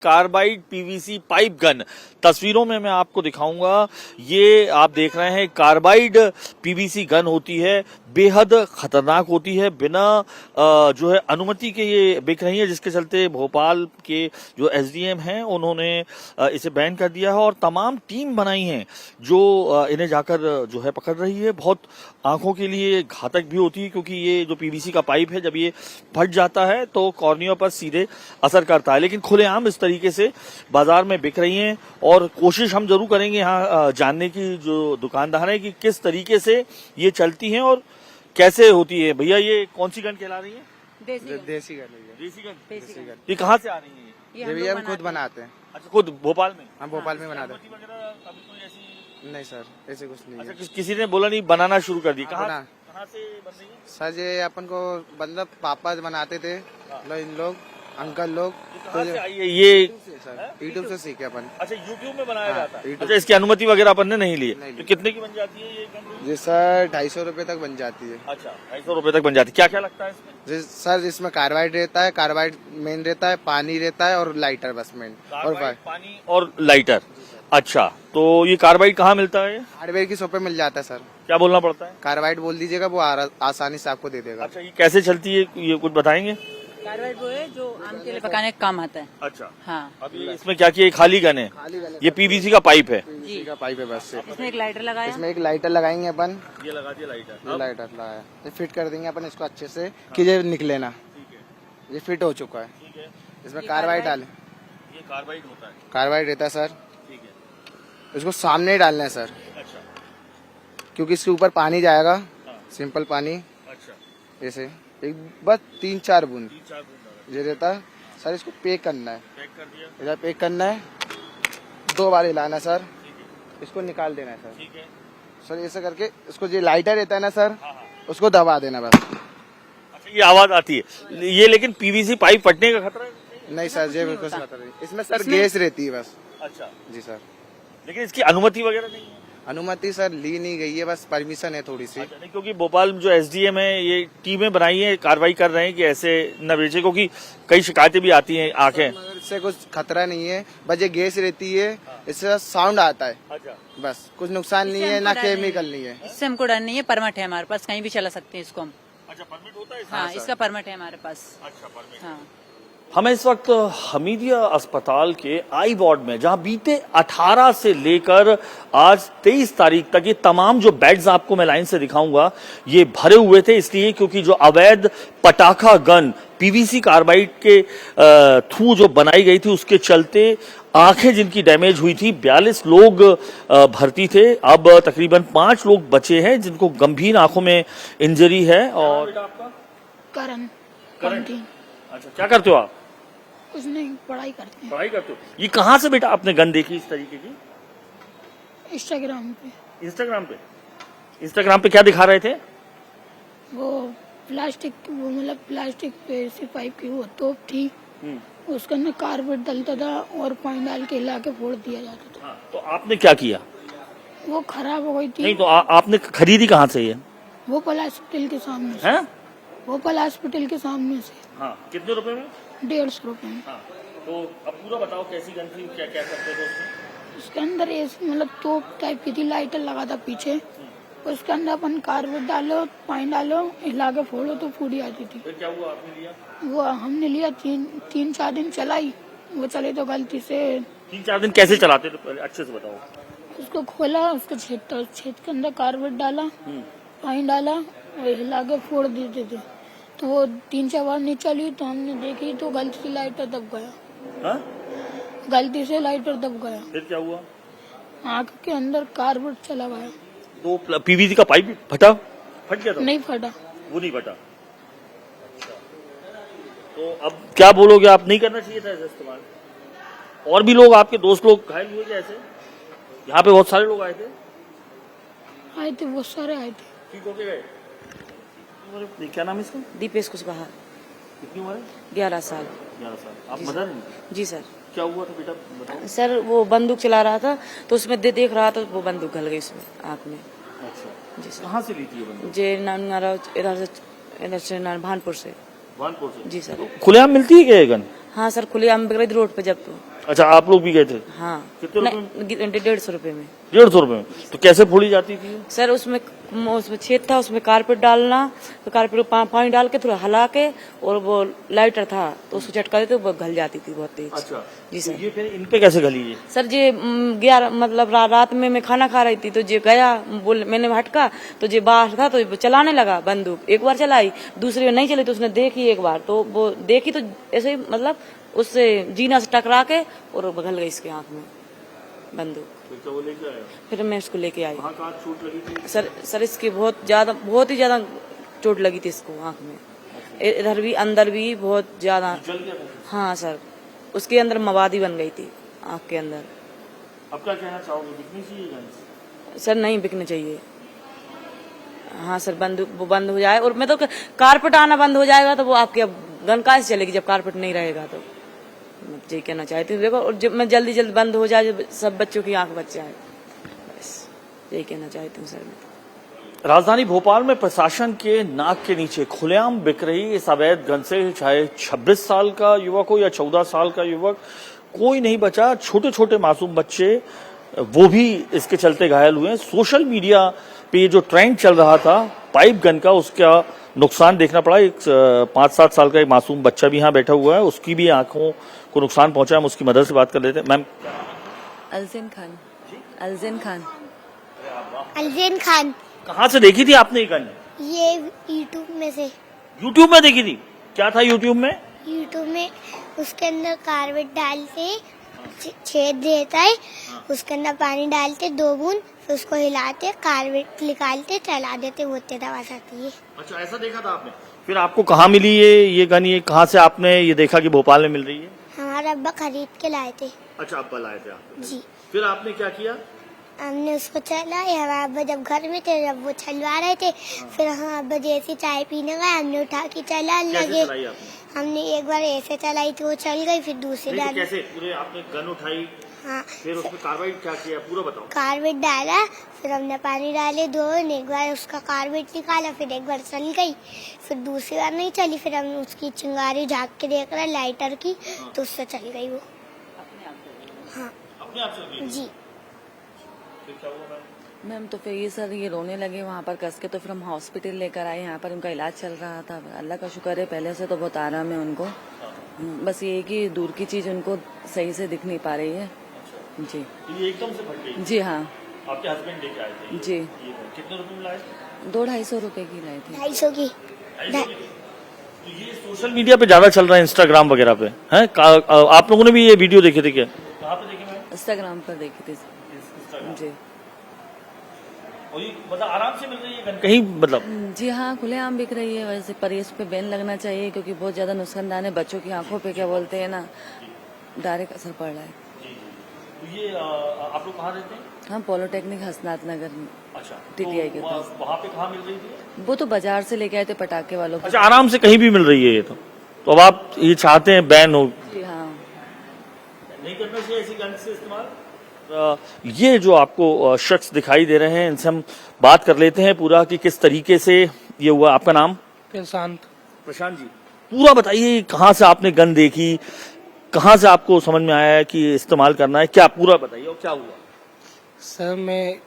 Carbide PVC pipe gun तस्वीरों में मैं आपको दिखाऊंगा। ये आप देख रहे हैं कार्बाइड पीवीसी गन होती है, बेहद खतरनाक होती है, बिना जो है अनुमति के ये बिक रही है, जिसके चलते भोपाल के जो एसडीएम हैं उन्होंने इसे बैन कर दिया है और तमाम टीम बनाई है जो इन्हें जाकर जो है पकड़ रही है। बहुत आंखों के लिए घातक भी होती है, क्योंकि ये जो पीवीसी का पाइप है जब ये फट जाता है तो कॉर्नियों पर सीधे असर करता है, लेकिन खुलेआम इस तरीके से बाजार में बिक रही हैं। और कोशिश हम जरूर करेंगे यहाँ जानने की जो दुकानदार है कि किस तरीके से ये चलती हैं और कैसे होती है। भैया ये कौन सी गन कहला रही है? देसी गन। देसी गन। ये कहाँ से आ रही है? ये भैया हम खुद बनाते हैं। अच्छा, खुद भोपाल में? हम भोपाल में बनाते हैं। अभी कोई ऐसी नहीं सर, ऐसे कुछ नहीं है। अच्छा, किसी ने बोला नहीं बनाना शुरू कर दी? कहाँ से बन रही है? सर ये अपन को मतलब पापा बनाते थे, इन लोग अंकल लोग। कहाँ से आई है ये? यूट्यूब से सीखे अपन। अच्छा, यूट्यूब में बनाया जाता है। YouTube। अच्छा, इसकी अनुमति वगैरह अपन ने नहीं ली? तो कितने की बन जाती है ये गन? जी सर 250 रुपए तक बन जाती है। अच्छा, 250 रुपए तक बन जाती है। क्या क्या लगता है इसमें? सर इसमें कार्बाइड रहता है, कार्बाइड मेन रहता है, पानी रहता है और लाइटर बस मेन और पानी और लाइटर। अच्छा, तो ये कार्बाइड कहाँ मिलता है? हार्डवेयर की शॉप पे मिल जाता है सर। क्या बोलना पड़ता है? कार्बाइड बोल दीजिएगा, वो आसानी से आपको दे देगा। अच्छा, ये कैसे चलती है ये कुछ बताएंगे? कार्बाइड वो है जो आम के लिए पकाने का काम आता है। अच्छा, हाँ। अभी इसमें क्या किया? खाली गन है, ये पीवीसी का पाइप है। पीवीसी का पाइप है बस। इसमें एक लाइटर लगाया, इसमें एक लाइटर लगाएंगे अपन। ये लगा दिया लाइटर। ये लाइटर लगाया, ये फिट कर देंगे अपन इसको अच्छे से कि ये निकले ना। ये फिट हो चुका है। ठीक है, इसमें कार्बाइड डाले। ये कार्बाइड होता है? कार्बाइड रहता है सर। ठीक है, इसको सामने ही डालना है सर, अच्छा, क्योंकि इसके ऊपर पानी जाएगा। हाँ। सिंपल पानी अच्छा, ऐसे एक बस 3-4 बूंद 3-4 बूंद ये रहता है सर। इसको पैक करना है, पैक कर दिया। इधर पैक करना है, 2 बार हिलाना है सर। इसको निकाल देना है सर। ठीक है सर ऐसे करके इसको जो लाइटर रहता है ना सर, हाँ, हाँ। उसको दबा देना बस। अच्छा, ये आवाज आती है ये, लेकिन पीवीसी पाइप फटने का खतरा है? नहीं सर, ये बिल्कुल खतरा नहीं। इसमें सर गैस रहती है बस। अच्छा, जी सर। लेकिन इसकी अनुमति वगैरह नहीं है? अनुमति सर ली नहीं गई है, बस परमिशन है थोड़ी सी। अच्छा, नहीं, क्योंकि भोपाल में जो एसडीएम है ये टीमें बनाई है, कार्रवाई कर रहे हैं कि ऐसे न बेचे, क्योंकि कई शिकायतें भी आती हैं आंखें। मगर इससे कुछ खतरा नहीं है, बस ये गैस रहती है, इससे साउंड आता है। अच्छा, बस कुछ नुकसान नहीं है, ना केमिकल नहीं है। इससे हमको डर नहीं है। परमिट है हमारे पास, कहीं भी चला सकते हैं इसको हम। अच्छा, परमिट होता है? हाँ, इसका परमिट है हमारे पास। अच्छा, परमिट। हाँ। हमें इस वक्त हमीदिया अस्पताल के आई वार्ड में, जहां बीते 18 से लेकर आज 23 तारीख तक ये तमाम जो बेड्स आपको मैं लाइन से दिखाऊंगा, ये भरे हुए थे। इसलिए क्योंकि जो अवैध पटाखा गन पीवीसी कार्बाइड के थ्रू जो बनाई गई थी, उसके चलते आंखें जिनकी डैमेज हुई थी, 42 लोग भर्ती थे। अब तकरीबन 5 लोग बचे हैं जिनको गंभीर आंखों में इंजरी है। और करण। अच्छा, क्या करते हो आप? कुछ नहीं, पढ़ाई करते हैं। पढ़ाई करते हो? ये कहाँ से बेटा आपने गन देखी इस तरीके की? इंस्टाग्राम पे। इंस्टाग्राम पे क्या दिखा रहे थे? वो प्लास्टिक, वो मतलब प्लास्टिक पे से पाइप की वो तोप थी, उसके अंदर कार्बेट डलता था और पानी डाल के हिला के फोड़ दिया जाता था। हाँ, तो आपने क्या किया? वो खराब हो गई थी। नहीं तो आपने खरीदी कहाँ से ये? वो पल हॉस्पिटल के सामने से। हैं? वो पल हॉस्पिटल के सामने से। हाँ, कितने रुपए में? 150 रुपए में। हाँ, तो अब पूरा बताओ कैसी गन थी, क्या क्या करते थे उसमें? उसके अंदर ऐसे मतलब तोप टाइप की थी, लाइटर लगा था पीछे। उसके अंदर अपन कार्बेट डालो, पानी डालो, हिला के फोड़ो तो पूरी आती थी। फिर क्या हुआ, आपने लिया? वो हमने लिया, 3-4 दिन चलाई। वो चले तो गलती से 3-4 दिन कैसे चलाते थे पहले अच्छे से बताओ। उसको खोला, उसको छेद के अंदर कार्बेट डाला, पानी डाला और हिला के फोड़ देते थे। तो वो 3-4 बार नहीं चली, तो हमने देखी तो गलती से लाइटर दब गया। हाँ? गलती से लाइटर दब गया, फिर क्या हुआ? आँख के अंदर कार्बेट चला गया। तो पीवीसी का पाइप फट गया था? नहीं फटा। वो नहीं फटा। तो अब क्या बोलोगे आप? नहीं करना चाहिए था ऐसा इस्तेमाल? और भी लोग आपके दोस्त लोग घायल हुए क्या ऐसे? यहाँ पे बहुत सारे लोग आए थे? बहुत सारे आए थे। ठीक हो गए? क्या नाम है इसका? दीपेश कुशवाहा। कितनी उम्र है? 11 साल। 11 साल। आप मदर हैं? जी सर। क्या हुआ था बेटा, बताओ। सर वो बंदूक चला रहा था, तो उसमें देख रहा था, वो बंदूक गल गई उसमें आँख में। अच्छा, जी सर। कहाँ से ली थी ये बंदूक? जे इधर से भानपुर से। भानपुर से? जी सर। खुलेआम मिलती है क्या ये गन? हाँ सर, खुलेआम बिक रही थी रोड पे जब तो। अच्छा, आप लोग भी गए थे? हाँ। कितने रुपए में? 150 रुपए में। 150 रुपए में? तो कैसे फोड़ी जाती थी? सर उसमें छेद था, उसमें कारपेट डालना, तो कारपेट को पानी डाल के थोड़ा हिला के, और वो लाइटर था तो उसको चटका देते वो गल जाती थी बहुत तेज। अच्छा जी सर। तो ये फिर इन पे कैसे गली ये? सर जी 11 मतलब रात में मैं खाना खा रही थी, तो जे गया बोल, मैंने हटका तो जे बाहर था तो चलाने लगा बंदूक। एक बार चलाई, दूसरी बार नहीं चली तो उसने देखी एक बार, तो वो देखी तो ऐसे ही मतलब उससे जीना से टकरा के और गल गई इसके आंख में बंदूक। तो वो लेके आया? फिर मैं इसको लेके आई। वहाँ कहाँ चोट लगी थी? सर इसकी बहुत ही ज्यादा चोट लगी थी इसको आंख में, इधर भी अंदर भी बहुत ज्यादा। जल गया था? हाँ सर, उसके अंदर मवादी बन गई थी आंख के अंदर। अब क्या कहना चाहोगे, बिकनी चाहिए गन? सर नहीं बिकने चाहिए। हाँ सर, वो बंद हो जाए, और मैं तो कारपेट आना बंद हो जाएगा तो वो आपकी अब गन कहाँ से चलेगी जब कारपेट नहीं रहेगा। तो मैं यही कहना चाहती हूँ, देखो, और जब मैं जल्दी बंद हो जाए, जब सब बच्चों की आंख बच जाए, बस यही कहना चाहती हूँ सर मैं। राजधानी भोपाल में प्रशासन के नाक के नीचे खुलेआम बिक रही इस अवैध गन से चाहे 26 साल का युवक हो या 14 साल का युवक, कोई नहीं बचा। छोटे छोटे मासूम बच्चे वो भी इसके चलते घायल हुए। सोशल मीडिया पे जो ट्रेंड चल रहा था पाइप गन का, उसका नुकसान देखना पड़ा। एक 5-7 साल का एक मासूम बच्चा भी यहाँ बैठा हुआ है, उसकी भी आंखों को नुकसान पहुंचा। हम उसकी मदद से बात कर लेते हैं। मैम, अलजेन खान। अलजेन खान। अलजेन खान। कहाँ से देखी थी आपने ये गन? ये यूट्यूब में से। यूट्यूब में देखी थी? क्या था यूट्यूब में? यूट्यूब में उसके अंदर कारबेट डालते, छेद रहता है, उसके अंदर पानी डालते 2 बूंद, फिर उसको हिलाते, कारबेट निकालते, चला देते, वो तेज आवाज आती है। अच्छा, ऐसा देखा था आपने? फिर आपको कहाँ मिली ये गन? ये कहाँ से आपने ये देखा कि भोपाल में मिल रही है? हमारा अब्बा खरीद के लाए थे। अच्छा, अब्बा लाए थे आप? जी। फिर आपने क्या किया? हमने उसको चलाया। हमारे अब्बा जब घर में थे, जब वो चलवा रहे थे, फिर हाँ अब्बा जैसे चाय पीने गए, हमने उठा के चला लगे। चलाई आपने? हमने एक बार ऐसे चलाई थी, वो चल गई, फिर दूसरी नहीं, तो डाली। कैसे? पूरे आपने गन उठाई, हाँ, फिर उसमें कार्बाइड क्या किया, पूरा बताओ। कारबेट डाला, फिर हमने पानी डाले 2, एक बार उसका कारबेट निकाला, फिर एक बार चल गई, फिर दूसरी बार नहीं चली, फिर हम उसकी चिंगारी झाँक के देख रहे लाइटर की, तो उससे चल गई वो। हाँ अपने आप चल गई? जी। फिर क्या हुआ मैम? मैम तो फिर ये सर ये रोने लगे वहाँ पर कस के, तो फिर हम हॉस्पिटल लेकर आए। यहाँ पर उनका इलाज चल रहा था। अल्लाह का शुक्र है, पहले से तो बहुत आराम है उनको। बस ये है कि दूर की चीज उनको सही से दिख नहीं पा रही है। जी। ये एकदम से फट गई? जी हाँ। आपके हस्बैंड लेके आए थे? जी। ये कितने रुपए में लाए थे? 200-250 रुपए की लाई थी। 250 की। तो ये सोशल मीडिया पे ज्यादा चल रहा है, इंस्टाग्राम वगैरह पे है? आप लोगों ने भी ये वीडियो देखे थे क्या? कहाँ पे देखे मैम? इंस्टाग्राम पर देखी थी। जी। और ये मतलब आराम से मिल रही है गन कहीं, मतलब? जी हाँ, खुलेआम बिक रही है। वैसे पर इस पे बैन लगना चाहिए, क्योंकि बहुत ज्यादा नुकसानदान है। बच्चों की आंखों पे क्या बोलते हैं ना, डायरेक्ट असर पड़ रहा है। तो ये आप लोग कहाँ रहते हैं? हाँ, पॉलिटेक्निक हसनात नगर में। अच्छा, TTI के पास। वहाँ पे कहाँ मिल रही थी? वो तो बाजार से लेके आए थे पटाखे वालों को। अच्छा, आराम से कहीं भी मिल रही है ये तो अब आप ये चाहते हैं बैन हो? जी हाँ। नहीं करना चाहिए ऐसी गन से इस्तेमाल। ये जो आपको शख्स दिखाई दे रहे हैं, इनसे हम बात कर लेते हैं पूरा कि किस तरीके से ये हुआ। आपका नाम? प्रशांत। प्रशांत जी, पूरा बताइए, कहाँ से आपने गन देखी, कहाँ से आपको समझ में आया है कि इस्तेमाल करना है, क्या पूरा बताइए और क्या हुआ? सर मैं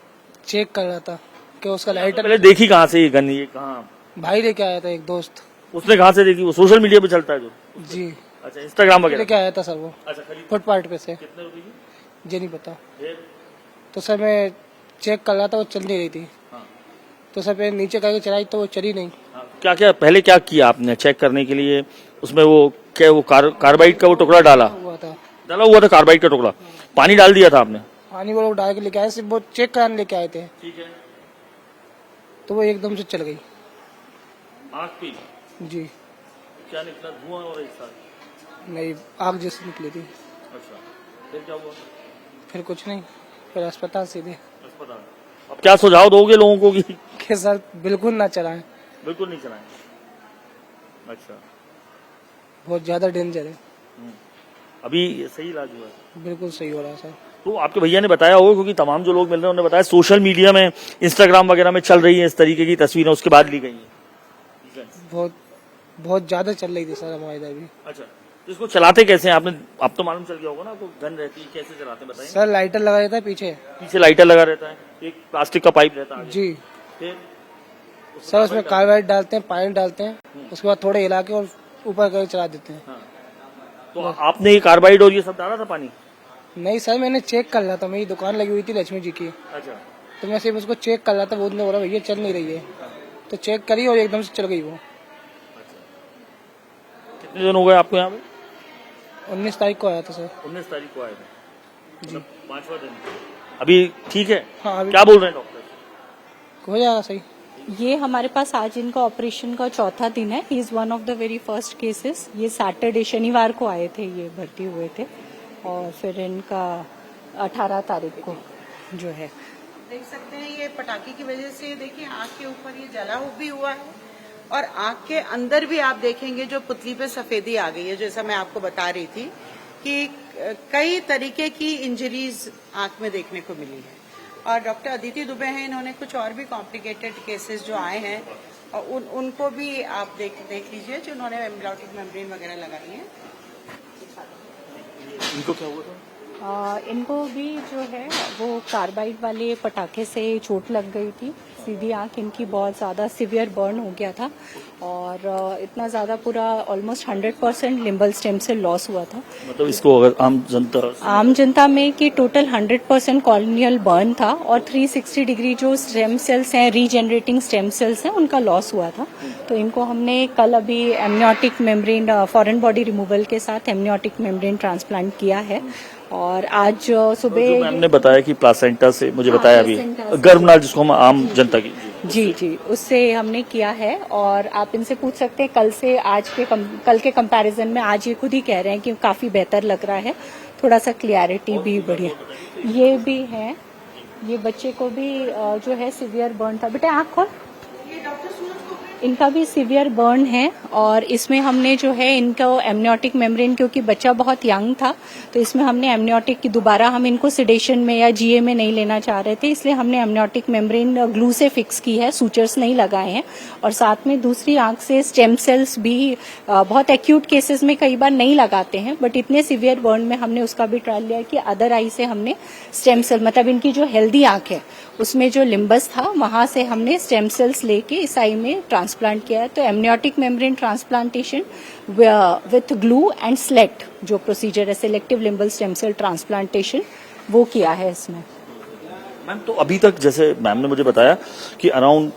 चेक कर रहा था कि उसका लाइटर। पहले देखी कहाँ से ये गन? ये कहाँ भाई लेके आया था, एक दोस्त। उसने कहाँ से देखी? वो सोशल मीडिया पे चलता है जो? जी। अच्छा, इंस्टाग्राम वगैरह? लेके आया था सर वो, अच्छा, खरीद फुटपाथ पे से। कितने रुपए की? ये नहीं पता। फिर? तो सर मैं चेक कर रहा था, वो चल नहीं रही थी। हाँ। तो सर मैं नीचे करके चलाई तो वो चली नहीं। हाँ, क्या क्या पहले क्या किया आपने चेक करने के लिए? उसमें वो क्या वो कार्बाइड का वो टुकड़ा डाला हुआ था कार्बाइड का टुकड़ा, पानी डाल दिया था आपने? पानी वो लोग डाल के लेके आए, सिर्फ वो चेक कराने लेके आए थे। ठीक है। तो वो एकदम से चल गई। आग पे? जी। क्या निकला? धुआं और एक साथ? नहीं, आग जैसी निकली थी। अच्छा, फिर क्या हुआ? फिर कुछ नहीं, फिर अस्पताल सीधे। अस्पताल। अब क्या सुझाव दोगे लोगों को कि सर बिल्कुल ना चलाएं। बिल्कुल नहीं चलाएं। अच्छा, बहुत ज्यादा डेंजर है। अभी सही इलाज हुआ है? बिल्कुल सही हो रहा है सर। तो आपके भैया ने बताया होगा, क्योंकि तमाम जो लोग मिल रहे हैं उन्होंने बताया सोशल मीडिया में, इंस्टाग्राम वगैरह में चल रही है इस तरीके की तस्वीरें, उसके बाद ली गई है। बहुत ज्यादा चल रही थी सर हमारे इधर भी। अच्छा, तो इसको चलाते कैसे हैं आपने? आप तो मालूम चल गया होगा ना आपको, गन रहती है, कैसे चलाते हैं बताइए। सर लाइटर लगा रहता है पीछे। पीछे लाइटर लगा रहता है, एक प्लास्टिक का पाइप रहता है। जी फिर सर उसमें कार्बाइड डालते हैं, पानी डालते हैं, उसके बाद थोड़े हिला के और ऊपर करके चला देते हैं। हाँ। तो आपने ये कार्बाइड और ये सब डाला था पानी? नहीं सर, मैंने चेक कर रहा था, मेरी दुकान लगी हुई थी लक्ष्मी जी की, अच्छा। तो मैं सिर्फ उसको चेक कर रहा था। वो ने बोला भैया चल नहीं रही है, तो चेक करी और एकदम से चल गई वो। कितने दिन हो गए आपको यहाँ पे? 19 तारीख को आया था सर। 19 तारीख को आए थे जी। 5वां दिन। अभी ठीक है? हाँ अभी क्या बोल रहे हैं डॉक्टर? हो जाएगा सही। ये हमारे पास आज इनका ऑपरेशन का चौथा दिन है। He is one of the very first cases. ये सैटरडे शनिवार को आए थे, ये भर्ती हुए थे, और फिर इनका 18 तारीख को जो है। देख सकते हैं ये पटाखे की वजह से, देखिए आँख के ऊपर ये जला भी हुआ है, और आँख के अंदर भी आप देखेंगे जो पुतली पे सफेदी आ गई है, जैसा मैं आपको बता रही थी कि कई तरीके की इंजरीज आँख में देखने को मिली है। और डॉक्टर अदिति दुबे हैं, इन्होंने कुछ और भी कॉम्प्लिकेटेड केसेस जो आए हैं और उनको भी आप देख लीजिए, जो उन्होंने एम्ब्लियोटिक मेम्ब्रेन वगैरह लगाई है। इनको क्या हुआ था? इनको भी जो है वो कार्बाइड वाले पटाखे से चोट लग गई थी। सीधी आंख इनकी बहुत ज्यादा सिवियर बर्न हो गया था, और इतना ज्यादा पूरा almost 100% limbal stem cell loss हुआ था। मतलब इसको अगर आम जनता में कि टोटल 100% कॉलोनियल बर्न था, और 360 डिग्री जो स्टेम सेल्स हैं, रीजेनरेटिंग स्टेम सेल्स हैं, उनका लॉस हुआ था। तो इनको हमने कल अभी amniotic membrane foreign body removal के साथ एमनियोटिक मेम्ब्रेन ट्रांसप्लांट किया है। और आज सुबह मैंने बताया कि प्लासेंटा से, मुझे बताया अभी गर्भनाल, जिसको हम आम जनता की जी उससे हमने किया है। और आप इनसे पूछ सकते हैं कल से आज के कल के कंपैरिजन में आज ये खुद ही कह रहे हैं कि काफी बेहतर लग रहा है, थोड़ा सा क्लियरिटी भी बढ़िया। ये भी है, ये बच्चे को भी जो है सिवियर बर्न था। बेटा आँख खोल। इनका भी सिवियर बर्न है, और इसमें हमने जो है इनको एमनियोटिक मेम्ब्रेन, क्योंकि बच्चा बहुत यंग था, तो इसमें हमने एमनियोटिक की दोबारा हम इनको सिडेशन में या जीए में नहीं लेना चाह रहे थे, इसलिए हमने एमनियोटिक मेम्ब्रेन ग्लू से फिक्स की है, सूचर्स नहीं लगाए हैं। और साथ में दूसरी आंख से स्टेम सेल्स भी बहुत एक्यूट केसेस में कई बार नहीं लगाते हैं, बट इतने सिवियर बर्न में हमने उसका भी ट्रायल लिया कि अदर आई से हमने स्टेम सेल, मतलब इनकी जो हेल्दी आंख है उसमें जो लिम्बस था वहां से हमने स्टेम सेल्स लेके इस आई में ट्रांसप्लांट किया है। तो amniotic membrane transplantation with glue and slate जो प्रोसीजर है, selective limbal stem cell transplantation, वो किया है इसमें। मैम, तो अभी तक जैसे मैम ने मुझे बताया कि अराउंड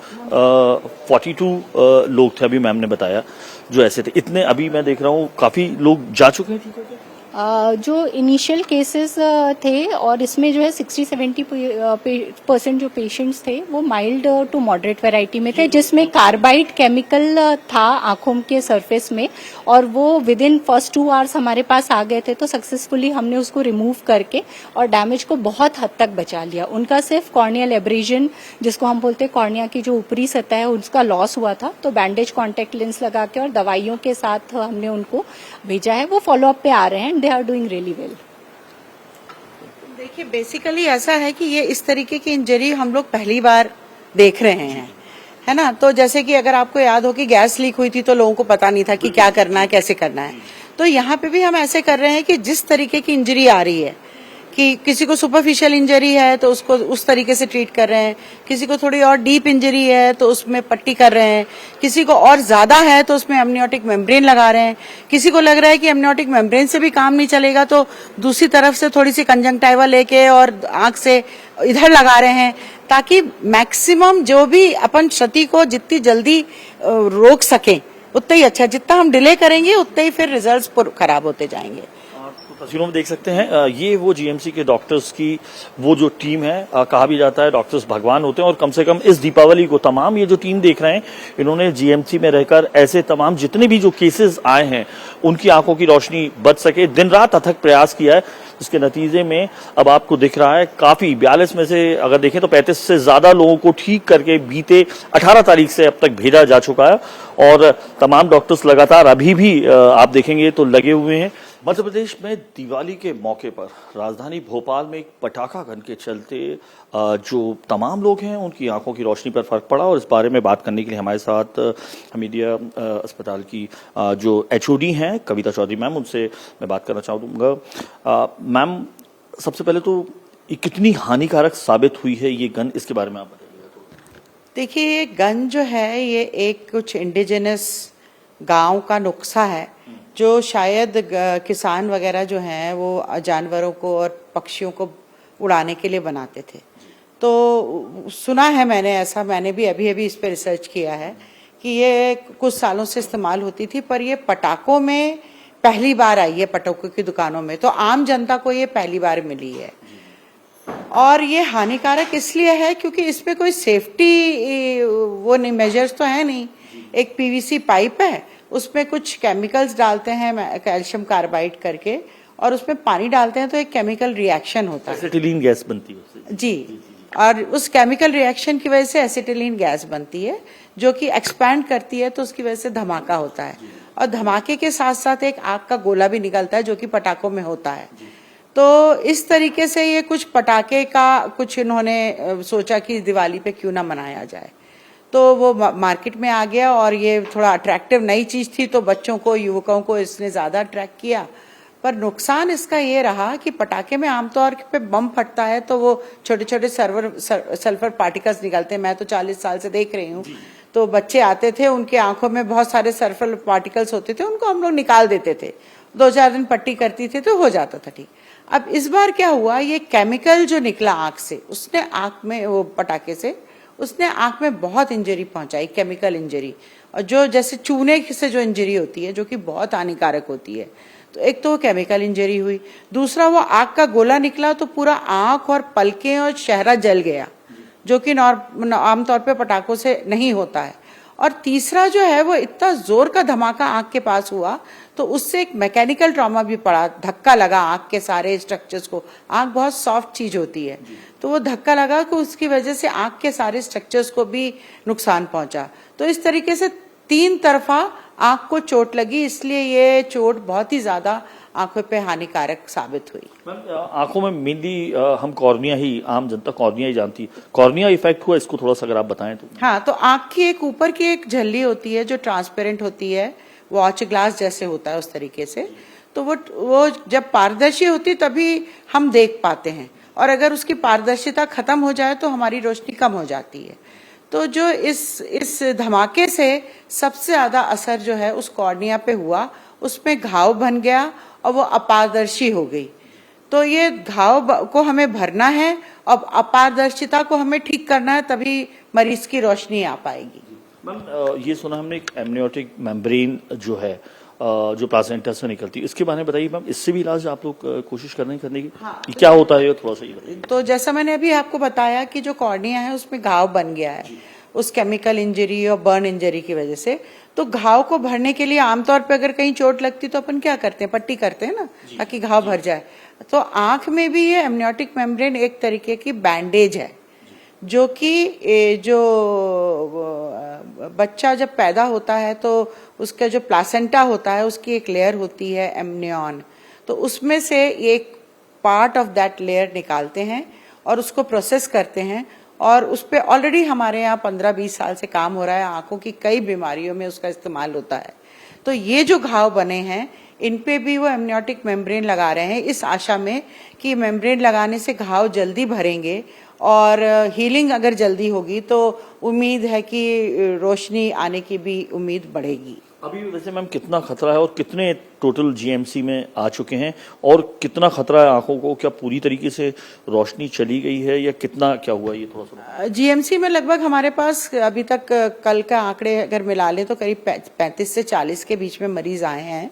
42 लोग थे, अभी मैम ने बताया जो ऐसे थे। इतने अभी मैं देख रहा हूँ काफी लोग जा चुके हैं ठीक है? जो इनिशियल केसेस थे, और इसमें जो है 60-70% जो पेशेंट्स थे वो माइल्ड टू मॉडरेट वैरायटी में थे, जिसमें कार्बाइड केमिकल था आंखों के सरफेस में, और वो विद इन फर्स्ट 2 आवर्स हमारे पास आ गए थे। तो सक्सेसफुली हमने उसको रिमूव करके और डैमेज को बहुत हद तक बचा लिया। उनका सिर्फ कॉर्नियल एब्रेजन, जिसको हम बोलते हैं कॉर्निया की जो ऊपरी सतह है, उसका लॉस हुआ था। तो बैंडेज कॉन्टेक्ट लेंस लगा के और दवाइयों के साथ हमने उनको भेजा है। वो फॉलोअप पे आ रहे हैं, they are doing really well. देखिए बेसिकली ऐसा है कि ये इस तरीके की इंजरी हम लोग पहली बार देख रहे हैं, है ना। तो जैसे कि अगर आपको याद हो कि गैस लीक हुई थी तो लोगों को पता नहीं था कि क्या करना है, कैसे करना है। तो यहाँ पे भी हम ऐसे कर रहे हैं कि जिस तरीके की इंजरी आ रही है, कि किसी को सुपरफिशियल इंजरी है तो उसको उस तरीके से ट्रीट कर रहे हैं, किसी को थोड़ी और डीप इंजरी है तो उसमें पट्टी कर रहे हैं, किसी को और ज्यादा है तो उसमें एमनियोटिक मेम्ब्रेन लगा रहे हैं, किसी को लग रहा है कि एमनियोटिक मेम्ब्रेन से भी काम नहीं चलेगा तो दूसरी तरफ से थोड़ी सी कंजंक्टिवा लेके और आंख से इधर लगा रहे हैं, ताकि मैक्सिमम जो भी अपन क्षति को जितनी जल्दी रोक सकें उतना ही अच्छा। जितना हम डिले करेंगे उतना ही फिर रिजल्ट्स खराब होते जाएंगे। तस्वीरों में देख सकते हैं ये वो जीएमसी के डॉक्टर्स की वो जो टीम है। कहा भी जाता है डॉक्टर्स भगवान होते हैं, और कम से कम इस दीपावली को तमाम ये जो टीम देख रहे हैं, इन्होंने जीएमसी में रहकर ऐसे तमाम जितने भी जो केसेस आए हैं उनकी आंखों की रोशनी बच सके, दिन रात अथक प्रयास किया है, जिसके नतीजे में अब आपको दिख रहा है काफी 42 में से अगर देखें तो 35 से ज्यादा लोगों को ठीक करके बीते 18 तारीख से अब तक भेजा जा चुका है। और तमाम डॉक्टर्स लगातार अभी भी आप देखेंगे तो लगे हुए हैं। मध्य प्रदेश में दिवाली के मौके पर राजधानी भोपाल में एक पटाखा गन के चलते जो तमाम लोग हैं उनकी आंखों की रोशनी पर फर्क पड़ा, और इस बारे में बात करने के लिए हमारे साथ हमीदिया अस्पताल की जो एचओडी हैं कविता चौधरी मैम, उनसे मैं बात करना चाहूँगा। मैम, सबसे पहले तो ये कितनी हानिकारक साबित हुई है ये गन, इसके बारे में आप बताइएगा। तो देखिए, ये गन जो है ये एक कुछ इंडिजिनस गांव का नुस्खा है जो शायद किसान वगैरह जो हैं वो जानवरों को और पक्षियों को उड़ाने के लिए बनाते थे। तो सुना है मैंने ऐसा, मैंने भी अभी अभी इस पे रिसर्च किया है कि ये कुछ सालों से इस्तेमाल होती थी, पर ये पटाखों में पहली बार आई है, पटाखों की दुकानों में। तो आम जनता को ये पहली बार मिली है, और ये हानिकारक इसलिए है क्योंकि इसमें कोई सेफ्टी वो नहीं, मेजर्स तो है नहीं। एक पीवीसी पाइप है, उसमें कुछ केमिकल्स डालते हैं कैल्शियम कार्बाइड करके, और उसमें पानी डालते हैं तो एक केमिकल रिएक्शन होता है, एसिटिलीन गैस बनती है उससे। जी, और उस केमिकल रिएक्शन की वजह से एसिटिलीन गैस बनती है जो कि एक्सपैंड करती है, तो उसकी वजह से धमाका होता है, और धमाके के साथ साथ एक आग का गोला भी निकलता है जो कि पटाखों में होता है। तो इस तरीके से ये कुछ पटाखे का कुछ इन्होंने सोचा कि दिवाली पे क्यों ना मनाया जाए, तो वो मार्केट में आ गया, और ये थोड़ा अट्रैक्टिव नई चीज थी तो बच्चों को, युवकों को इसने ज्यादा अट्रैक्ट किया। पर नुकसान इसका ये रहा कि पटाखे में आमतौर पे बम फटता है तो वो छोटे छोटे सल्फर पार्टिकल्स निकलते हैं। मैं तो 40 साल से देख रही हूँ, तो बच्चे आते थे, उनके आंखों में बहुत सारे सल्फर पार्टिकल्स होते थे, उनको हम लोग निकाल देते थे, 2-4 दिन पट्टी करती थी तो हो जाता था ठीक। अब इस बार क्या हुआ, ये केमिकल जो निकला आंख से, उसने आंख में, वो पटाखे से उसने आंख में बहुत इंजरी पहुंचाई, केमिकल इंजरी, और जो जैसे चूने से जो इंजरी होती है जो कि बहुत हानिकारक होती है। तो एक तो वो केमिकल इंजरी हुई, दूसरा वो आग का गोला निकला तो पूरा आंख और पलकें और चेहरा जल गया, जो कि आमतौर पे पटाखों से नहीं होता है। और तीसरा जो है वो इतना जोर का धमाका आंख के पास हुआ तो उससे एक मैकेनिकल ट्रॉमा भी पड़ा, धक्का लगा आंख के सारे स्ट्रक्चर्स को। आंख बहुत सॉफ्ट चीज होती है, तो वो धक्का लगा कि उसकी वजह से आंख के सारे स्ट्रक्चर्स को भी नुकसान पहुंचा। तो इस तरीके से 3 तरफा आंख को चोट लगी, इसलिए ये चोट बहुत ही ज्यादा आंखों पे हानिकारक साबित हुई। आंखों में मेनली हम कॉर्निया ही, आम जनता कॉर्निया ही जानती है, कॉर्निया इफेक्ट हुआ, इसको थोड़ा सा अगर आप बताएं तो। हाँ, तो आंख की एक ऊपर की एक झल्ली होती है जो ट्रांसपेरेंट होती है, वॉच ग्लास जैसे होता है उस तरीके से, तो वो जब पारदर्शी होती तभी हम देख पाते हैं, और अगर उसकी पारदर्शिता खत्म हो जाए तो हमारी रोशनी कम हो जाती है। तो जो इस धमाके से सबसे ज्यादा असर जो है उस कॉर्निया पे हुआ, उसमें घाव बन गया और वो अपारदर्शी हो गई। तो ये घाव को हमें भरना है और अपारदर्शिता को हमें ठीक करना है, तभी मरीज की रोशनी आ पाएगी। मैम, ये सुना हमने एक एमनियोटिक मेम्ब्रेन जो है जो प्लासेंटा से निकलती है, इसके बारे में बताइए मैम, इससे भी इलाज आप लोग कोशिश करने की। हाँ, तो क्या होता है थोड़ा सा ये बताइए। तो जैसा मैंने अभी आपको बताया कि जो कॉर्निया है उसमें घाव बन गया है उस केमिकल इंजरी और बर्न इंजरी की वजह से। तो घाव को भरने के लिए आमतौर पे अगर कहीं चोट लगती तो अपन क्या करते हैं, पट्टी करते हैं ना, ताकि घाव भर जाए। तो आंख में भी ये एमनियोटिक मेम्ब्रेन एक तरीके की बैंडेज है, जो कि जो बच्चा जब पैदा होता है तो उसका जो प्लासेंटा होता है उसकी एक लेयर होती है एमनियन, तो उसमें से एक पार्ट ऑफ दैट लेयर निकालते हैं और उसको प्रोसेस करते हैं, और उस पे ऑलरेडी हमारे यहाँ 15-20 साल से काम हो रहा है। आंखों की कई बीमारियों में उसका इस्तेमाल होता है। तो ये जो घाव बने हैं इन पे भी वो एमनियोटिक मेम्ब्रेन लगा रहे हैं, इस आशा में कि मेम्ब्रेन लगाने से घाव जल्दी भरेंगे और हीलिंग अगर जल्दी होगी तो उम्मीद है कि रोशनी आने की भी उम्मीद बढ़ेगी। अभी वैसे मैम कितना खतरा है और कितने टोटल जीएमसी में आ चुके हैं, और कितना खतरा है आंखों को? क्या पूरी तरीके से रोशनी चली गई है या कितना क्या हुआ, ये थोड़ा सा। जीएमसी में लगभग हमारे पास अभी तक कल का आंकड़े अगर मिला ले तो करीब 35 से 40 के बीच में मरीज आए हैं,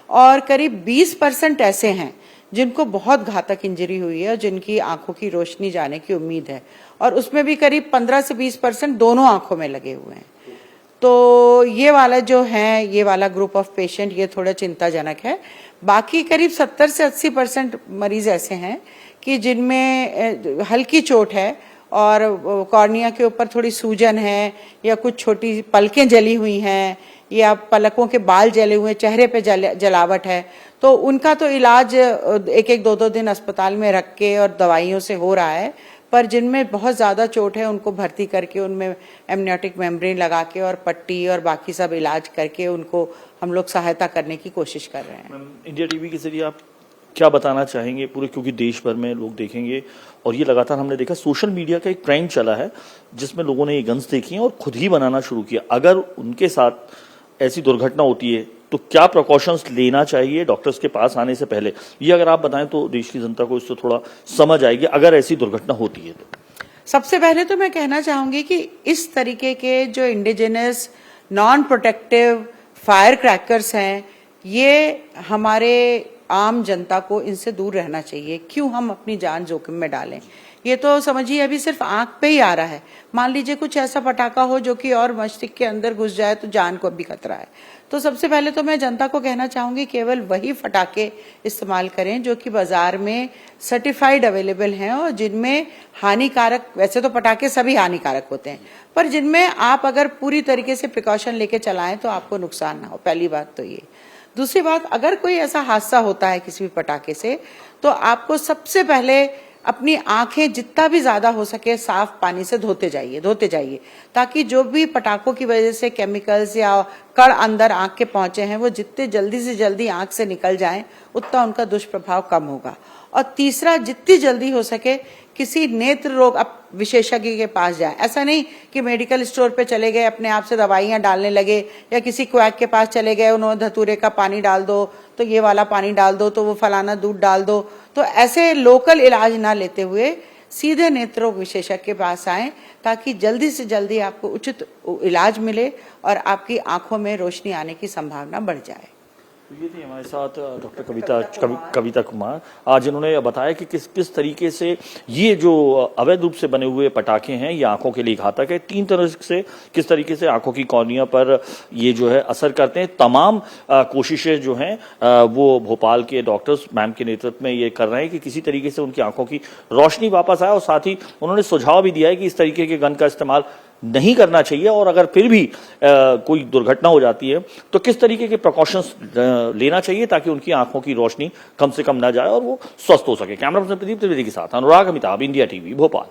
और करीब 20% ऐसे हैं जिनको बहुत घातक इंजरी हुई है, जिनकी आंखों की रोशनी जाने की उम्मीद है, और उसमें भी करीब 15 से 20% दोनों आंखों में लगे हुए हैं। तो ये वाला जो है, ये वाला ग्रुप ऑफ पेशेंट ये थोड़ा चिंताजनक है। बाकी करीब 70 से 80% मरीज ऐसे हैं कि जिनमें हल्की चोट है और कॉर्निया के ऊपर थोड़ी सूजन है, या कुछ छोटी पलकें जली हुई हैं, या पलकों के बाल जले हुए, चेहरे पे जलावट है, तो उनका तो इलाज एक एक दो दिन अस्पताल में रख के और दवाइयों से हो रहा है। पर जिनमें बहुत ज्यादा चोट है उनको भर्ती करके उनमें एमनियोटिक मेम्ब्रेन लगा के और पट्टी और बाकी सब इलाज करके उनको हम लोग सहायता करने की कोशिश कर रहे हैं। इंडिया टीवी के जरिए आप क्या बताना चाहेंगे पूरे, क्योंकि देश भर में लोग देखेंगे और ये लगातार हमने देखा सोशल मीडिया का एक ट्रेंड चला है जिसमें लोगों ने ये गन्स देखी हैं और खुद ही बनाना शुरू किया। अगर उनके साथ ऐसी दुर्घटना होती है तो क्या प्रिकॉशंस लेना चाहिए डॉक्टर्स के पास आने से पहले, ये अगर आप बताएं तो देश की जनता को इससे थोड़ा समझ आएगी अगर ऐसी दुर्घटना होती है तो। सबसे पहले तो मैं कहना चाहूंगी कि इस तरीके के जो indigenous non protective fire crackers हैं, ये हमारे आम जनता को इनसे दूर रहना चाहिए। क्यों हम अपनी जान जोखिम में डालें? ये तो समझिए अभी सिर्फ आंख पे ही आ रहा है, मान लीजिए कुछ ऐसा पटाखा हो जो कि और मस्तिष्क के अंदर घुस जाए तो जान को भी खतरा है। तो सबसे पहले तो मैं जनता को कहना चाहूंगी केवल वही फटाके इस्तेमाल करें जो कि बाजार में सर्टिफाइड अवेलेबल हैं और जिनमें हानिकारक, वैसे तो पटाखे सभी हानिकारक होते हैं, पर जिनमें आप अगर पूरी तरीके से प्रिकॉशन लेके चलाएं तो आपको नुकसान ना हो। पहली बात तो ये। दूसरी बात, अगर कोई ऐसा हादसा होता है किसी भी पटाखे से तो आपको सबसे पहले अपनी आंखें जितना भी ज्यादा हो सके साफ पानी से धोते जाइए ताकि जो भी पटाखों की वजह से केमिकल्स या कण अंदर आंख के पहुंचे हैं वो जितने जल्दी से जल्दी आंख से निकल जाएं उतना उनका दुष्प्रभाव कम होगा। और तीसरा, जितनी जल्दी हो सके किसी नेत्र रोग विशेषज्ञ के पास जाए। ऐसा नहीं कि मेडिकल स्टोर पे चले गए, अपने आप से दवाइयां डालने लगे, या किसी क्वैक के पास चले गए, उन्होंने धतूरे का पानी डाल दो तो ये वाला पानी डाल दो तो वो फलाना दूध डाल दो। तो ऐसे लोकल इलाज ना लेते हुए सीधे नेत्र रोग विशेषज्ञ के पास आए ताकि जल्दी से जल्दी आपको उचित इलाज मिले और आपकी आंखों में रोशनी आने की संभावना बढ़ जाए। ये थी हमारे साथ डॉक्टर कविता कुमार, आज इन्होंने बताया कि किस तरीके से ये जो अवैध रूप से बने हुए पटाखे हैं ये आंखों के लिए घातक है। 3 तरह से किस तरीके से आंखों की कॉर्निया पर ये जो है असर करते हैं। तमाम कोशिशें जो हैं वो भोपाल के डॉक्टर्स मैम के नेतृत्व में ये कर रहे हैं कि किसी तरीके से उनकी आंखों की रोशनी वापस आए। और साथ ही उन्होंने सुझाव भी दिया है कि इस तरीके के गन का इस्तेमाल नहीं करना चाहिए और अगर फिर भी कोई दुर्घटना हो जाती है तो किस तरीके के प्रिकॉशंस लेना चाहिए ताकि उनकी आंखों की रोशनी कम से कम ना जाए और वो स्वस्थ हो सके। कैमरा पर्सन प्रदीप त्रिवेदी के साथ अनुराग अमिताभ, इंडिया टीवी, भोपाल।